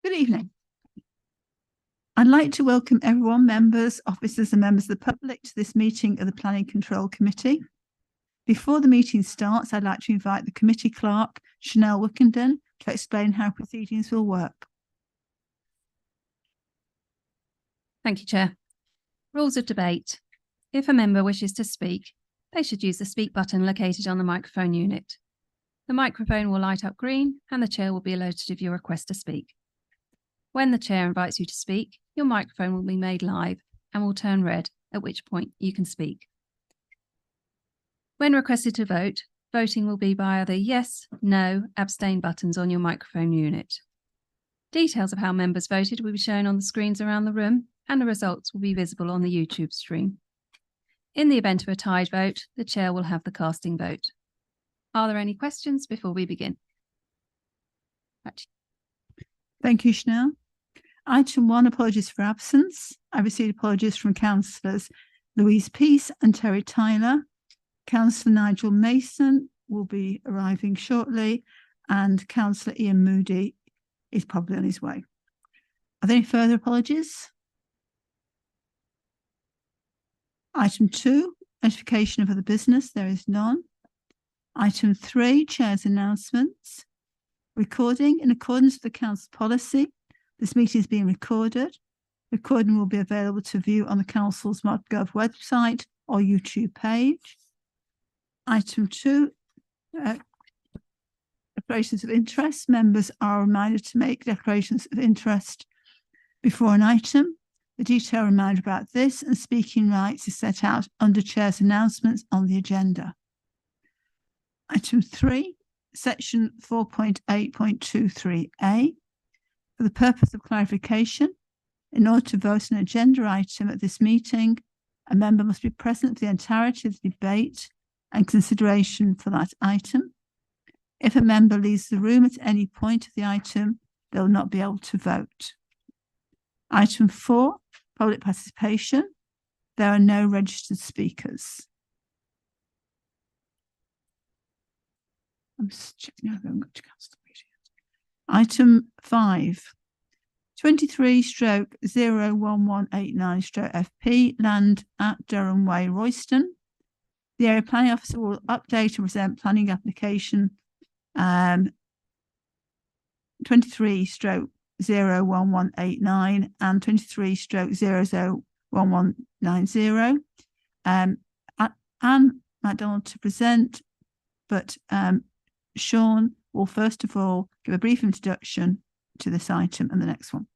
Good evening. I'd like to welcome everyone, members, officers and members of the public to this meeting of the Planning Control Committee. Before the meeting starts, I'd like to invite the committee clerk, Chanel Wickenden, to explain how proceedings will work. Thank you, Chair. Rules of debate. If a member wishes to speak, they should use the speak button located on the microphone unit. The microphone will light up green and the Chair will be alerted of your request to speak. When the Chair invites you to speak, your microphone will be made live and will turn red, at which point you can speak. When requested to vote, voting will be via the yes, no, abstain buttons on your microphone unit. Details of how members voted will be shown on the screens around the room and the results will be visible on the YouTube stream. In the event of a tied vote, the Chair will have the casting vote. Are there any questions before we begin? Thank you, Chanel. Item 1, apologies for absence. I received apologies from Councillors Louise Peace and Terry Tyler. Councillor Nigel Mason will be arriving shortly and Councillor Ian Moody is probably on his way. Are there any further apologies? Item 2, notification of other business. There is none. Item 3, Chair's announcements. Recording. In accordance with the Council policy, this meeting is being recorded. Recording will be available to view on the Council's ModGov website or YouTube page. Item 2, declarations of interest. Members are reminded to make declarations of interest before an item. The detailed reminder about this and speaking rights is set out under Chair's announcements on the agenda. Item 3, section 4.8.23a. For the purpose of clarification, in order to vote an agenda item at this meeting, a member must be present for the entirety of the debate and consideration for that item. If a member leaves the room at any point of the item, they will not be able to vote. Item 4, public participation. There are no registered speakers. I'm just checking out. Item 5, 23/01189/FP, land at Durham Way, Royston. The area planning officer will update and present planning application 23/01189 and 23/001190. Anne MacDonald to present, but Sean will first of all give a brief introduction to this item and the next one.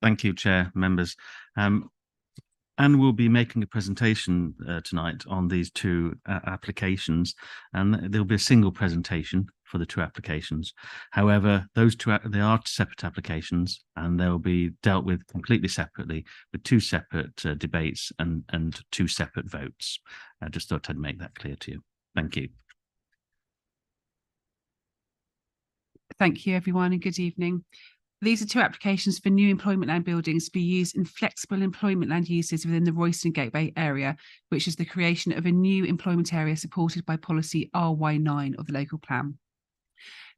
Thank you, Chair, members. Anne will be making a presentation tonight on these two applications, and there'll be a single presentation for the two applications. However, those two they are separate applications, and they'll be dealt with completely separately with two separate debates and two separate votes. I just thought I'd make that clear to you. Thank you. Thank you, everyone, and good evening. These are two applications for new employment land buildings to be used in flexible employment land uses within the Royston Gateway area, which is the creation of a new employment area supported by policy RY9 of the local plan.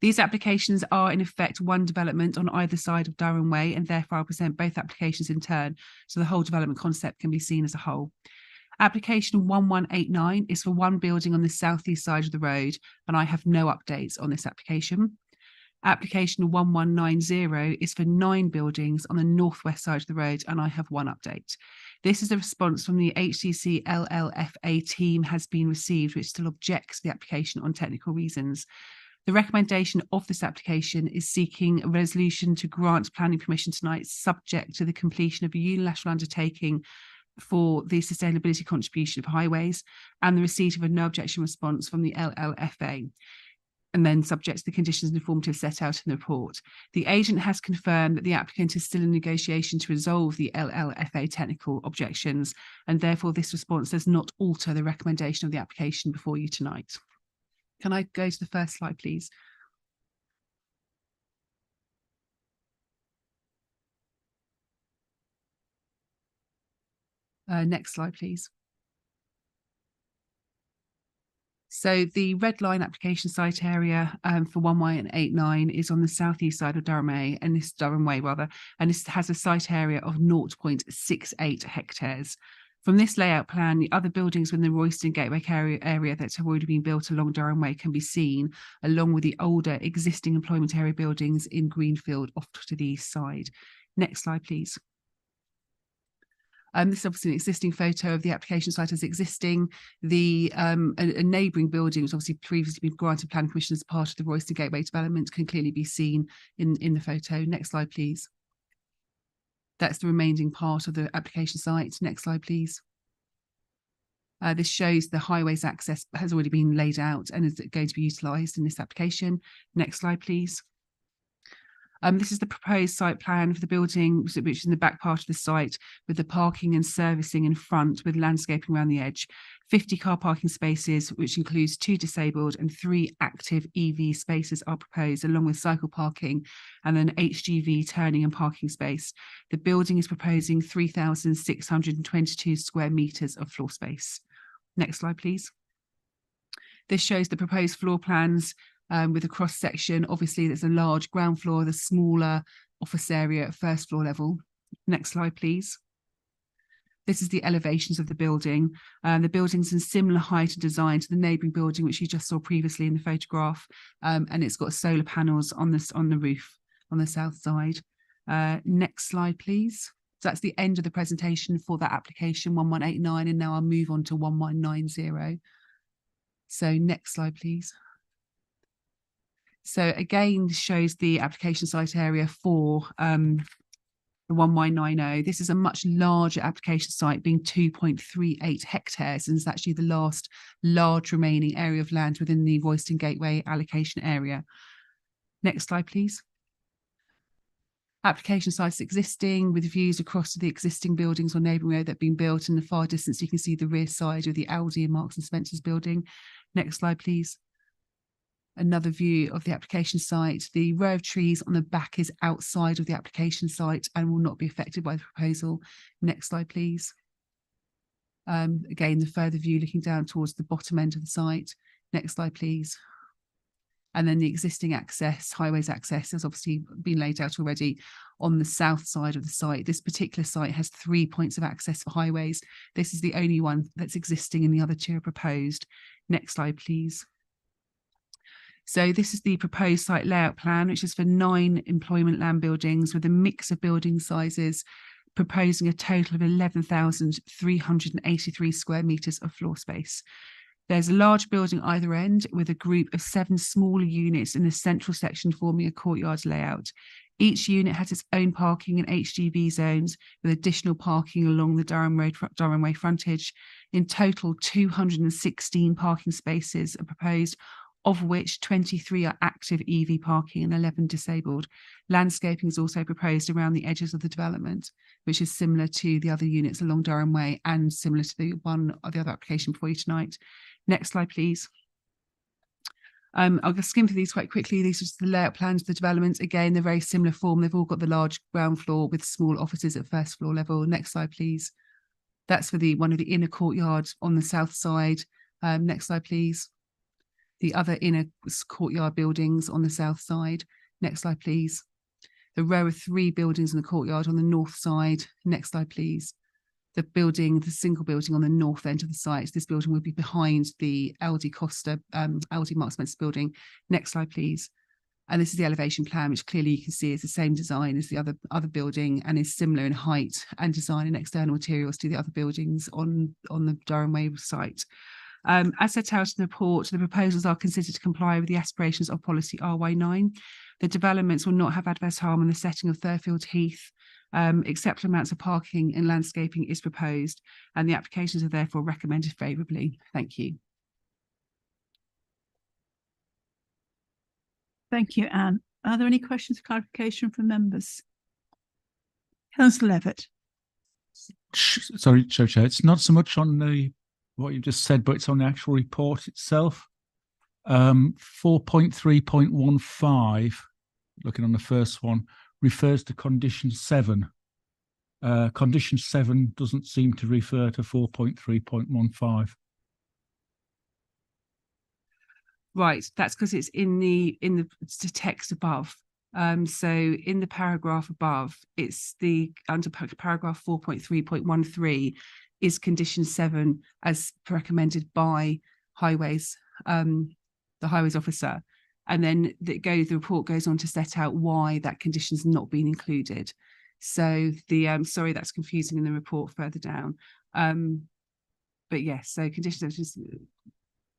These applications are in effect one development on either side of Durham Way, and therefore I'll present both applications in turn so the whole development concept can be seen as a whole. Application 1189 is for one building on the southeast side of the road, and I have no updates on this application. Application 1190 is for 9 buildings on the northwest side of the road, and I have one update. This is a response from the HCC LLFA team has been received, which still objects to the application on technical reasons. The recommendation of this application is seeking a resolution to grant planning permission tonight, subject to the completion of a unilateral undertaking for the sustainability contribution of highways and the receipt of a no objection response from the LLFA, and then subject to the conditions and informative set out in the report. The agent has confirmed that the applicant is still in negotiation to resolve the LLFA technical objections, and therefore this response does not alter the recommendation of the application before you tonight. Can I go to the first slide, please? Next slide, please. So the red line application site area for 11889 is on the southeast side of Durham Way, and this has a site area of 0.68 hectares. From this layout plan, the other buildings within the Royston Gateway area that have already been built along Durham Way can be seen, along with the older existing employment area buildings in Greenfield off to the east side. Next slide, please. This is obviously an existing photo of the application site as existing. The a neighbouring building, which obviously previously been granted planning permission as part of the Royston Gateway development, can clearly be seen in the photo. Next slide, please. That's the remaining part of the application site. Next slide, please. This shows the highways access has already been laid out and is going to be utilised in this application. Next slide, please. This is the proposed site plan for the building, which is in the back part of the site, with the parking and servicing in front with landscaping around the edge. 50 car parking spaces, which includes 2 disabled and 3 active EV spaces, are proposed, along with cycle parking and an HGV turning and parking space. The building is proposing 3,622 square metres of floor space. Next slide, please. This shows the proposed floor plans with a cross section. Obviously, there's a large ground floor, the smaller office area at first floor level. Next slide, please. This is the elevations of the building. The building's in similar height and design to the neighbouring building, which you just saw previously in the photograph, and it's got solar panels on the roof on the south side. Next slide, please. So that's the end of the presentation for that application 1189, and now I'll move on to 1190. So next slide, please. So again, this shows the application site area for the 1190. This is a much larger application site, being 2.38 hectares, and it's actually the last large remaining area of land within the Royston Gateway allocation area. Next slide, please. Application sites existing with views across to the existing buildings or neighbouring area that have been built. In the far distance, you can see the rear side of the Aldi and Marks and Spencer's building. Next slide, please. Another view of the application site. The row of trees on the back is outside of the application site and will not be affected by the proposal. Next slide, please. Again, the further view looking down towards the bottom end of the site. Next slide, please. And then the existing access, highways access, has obviously been laid out already on the south side of the site. This particular site has 3 points of access for highways. This is the only one that's existing, and the other 2 are proposed. Next slide, please. So this is the proposed site layout plan, which is for 9 employment land buildings with a mix of building sizes, proposing a total of 11,383 square metres of floor space. There's a large building either end with a group of 7 smaller units in the central section forming a courtyard layout. Each unit has its own parking and HGV zones with additional parking along the Durham Way frontage. In total, 216 parking spaces are proposed, of which 23 are active EV parking and 11 disabled. Landscaping is also proposed around the edges of the development, which is similar to the other units along Durham Way and similar to the one of the other application before you tonight. Next slide, please. I'll just skim through these quite quickly. These are just the layout plans of the development. Again, they're very similar form. They've all got the large ground floor with small offices at first floor level. Next slide, please. That's for one of the inner courtyards on the south side. Next slide, please. The other inner courtyard buildings on the south side. Next slide, please. The row of 3 buildings in the courtyard on the north side. Next slide, please. The single building on the north end of the site. This building will be behind the Aldi Marks Spencer building. Next slide, please. And this is the elevation plan, which clearly you can see is the same design as the other building and is similar in height and design and external materials to the other buildings on the Durham Way site. As set out in the report, the proposals are considered to comply with the aspirations of policy RY9. The developments will not have adverse harm on the setting of Thurfield Heath. Acceptable amounts of parking and landscaping is proposed, and the applications are therefore recommended favourably. Thank you. Thank you, Anne. Are there any questions or clarification from members? Councillor Levitt. Sorry, Chair. It's not so much on what you just said, but it's on the actual report itself. 4.3.15, looking on the first one, refers to condition 7. Condition 7 doesn't seem to refer to 4.3.15. Right, that's because it's in the text above. So in the paragraph above, it's the under paragraph 4.3.13 is condition 7 as recommended by highways, the highways officer, and then the report goes on to set out why that condition's not been included. So the sorry, that's confusing in the report further down. But yes, so condition 7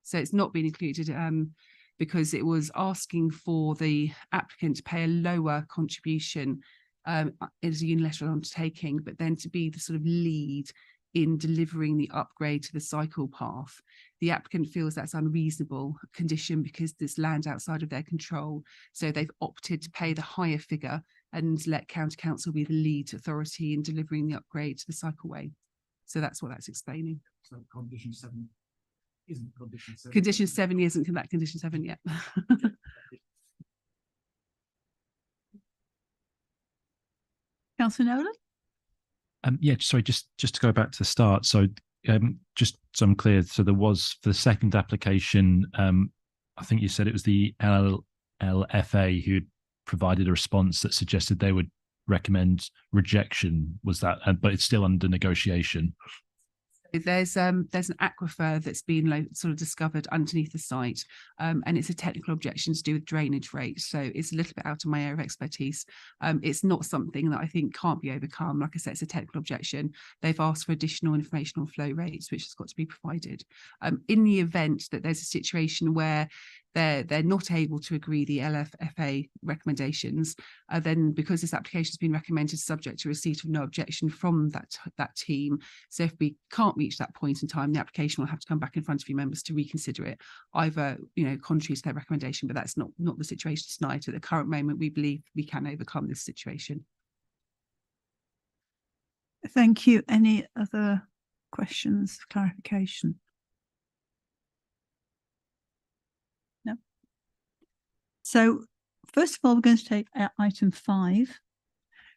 so it's not been included because it was asking for the applicant to pay a lower contribution as a unilateral undertaking, but then to be the sort of lead in delivering the upgrade to the cycle path. The applicant feels that's unreasonable condition because there's land outside of their control. So they've opted to pay the higher figure and let County Council be the lead authority in delivering the upgrade to the cycleway. So that's what that's explaining. So condition 7 isn't condition 7. Condition 7 isn't that condition 7 yet. Councillor Nolan? Yeah, sorry, just to go back to the start. So just so I'm clear, so there was for the second application, I think you said it was the LLFA who provided a response that suggested they would recommend rejection. Was that, but it's still under negotiation? There's an aquifer that's been sort of discovered underneath the site, and it's a technical objection to do with drainage rates. So it's a little bit out of my area of expertise. It's not something that I think can't be overcome. Like I said, it's a technical objection. They've asked for additional information on flow rates, which has got to be provided. In the event that there's a situation where they're not able to agree the LFFA recommendations, then because this application has been recommended subject to receipt of no objection from that team. So if we can't reach that point in time, the application will have to come back in front of you members to reconsider it, either contrary to their recommendation, but that's not the situation tonight. At the current moment, we believe we can overcome this situation. Thank you. Any other questions, clarification? No. So first of all, we're going to take item 5,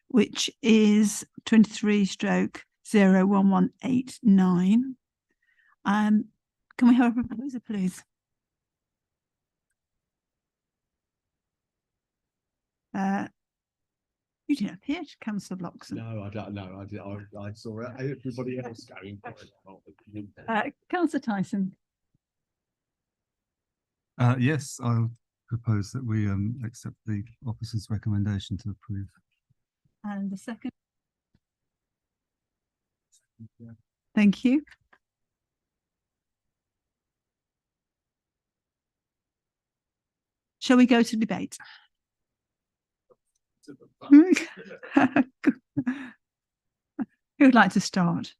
which is 23/01189. Can we have a proposer, please? You didn't appear to Councillor Bloxham. No, I don't know. I saw everybody else going. Councillor Tyson. Yes, I'll propose that we accept the officer's recommendation to approve. And the second. Thank you. Shall we go to debate? Who would like to start?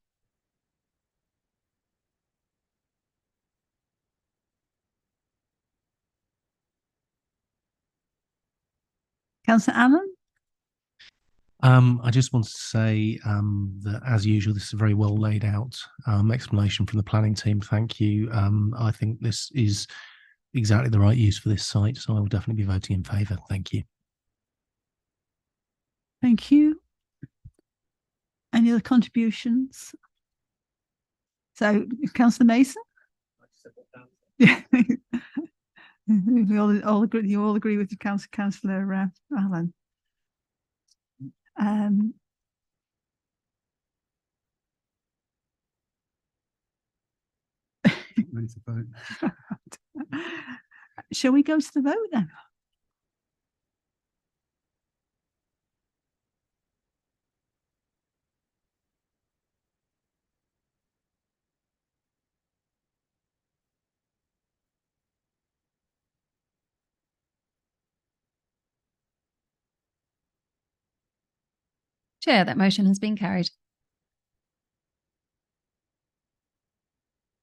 Councillor Allen? I just wanted to say that, as usual, this is a very well laid out explanation from the planning team. Thank you. I think this is exactly the right use for this site, so I will definitely be voting in favour. Thank you. Thank you. Any other contributions? So, Councillor Mason? Yeah. We all agree. You all agree with Councillor Allen. Ready to vote. Shall we go to the vote then? Chair, that motion has been carried.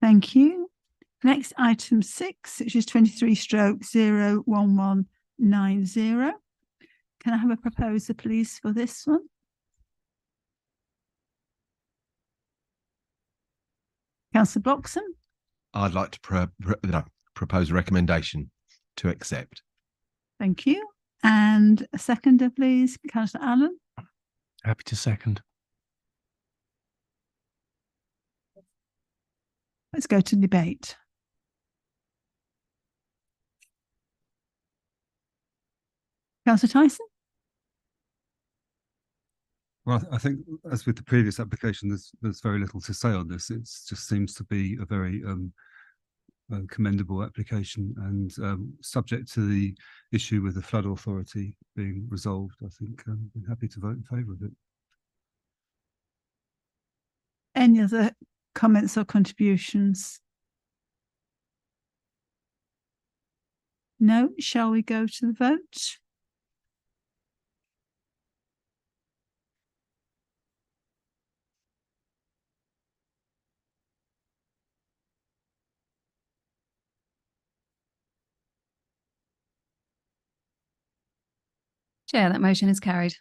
Thank you. Next, item 6, which is 23/01190. Can I have a proposer, please, for this one? Councillor Bloxham? I'd like to propose a recommendation to accept. Thank you. And a seconder, please, Councillor Allen? Happy to second. Let's go to debate. Councillor Tyson? Well, I think as with the previous application, there's very little to say on this. It just seems to be a very commendable application, and subject to the issue with the flood authority being resolved, I think I'm happy to vote in favour of it. Any other comments or contributions? No. Shall we go to the vote? Chair, that motion is carried.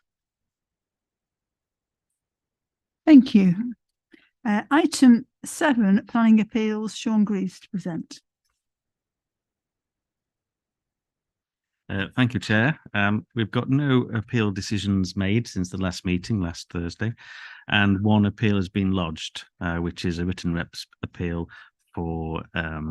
Thank you. Item 7, planning appeals, Sean Greaves to present. Thank you, Chair. We've got no appeal decisions made since the last meeting last Thursday, and one appeal has been lodged, which is a written reps appeal for a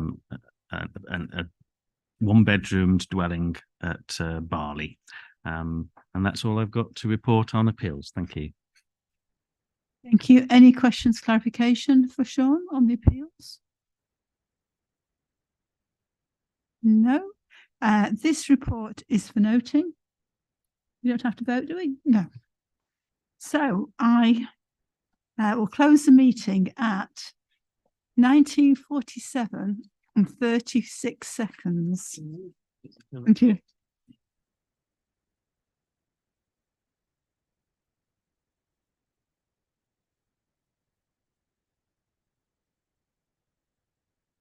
one-bedroomed dwelling at Barley. And that's all I've got to report on appeals. Thank you. Thank you. Any questions, clarification for Sean on the appeals? No. This report is for noting. We don't have to vote, do we? No. So I will close the meeting at 19:47 and 36 seconds. Thank you.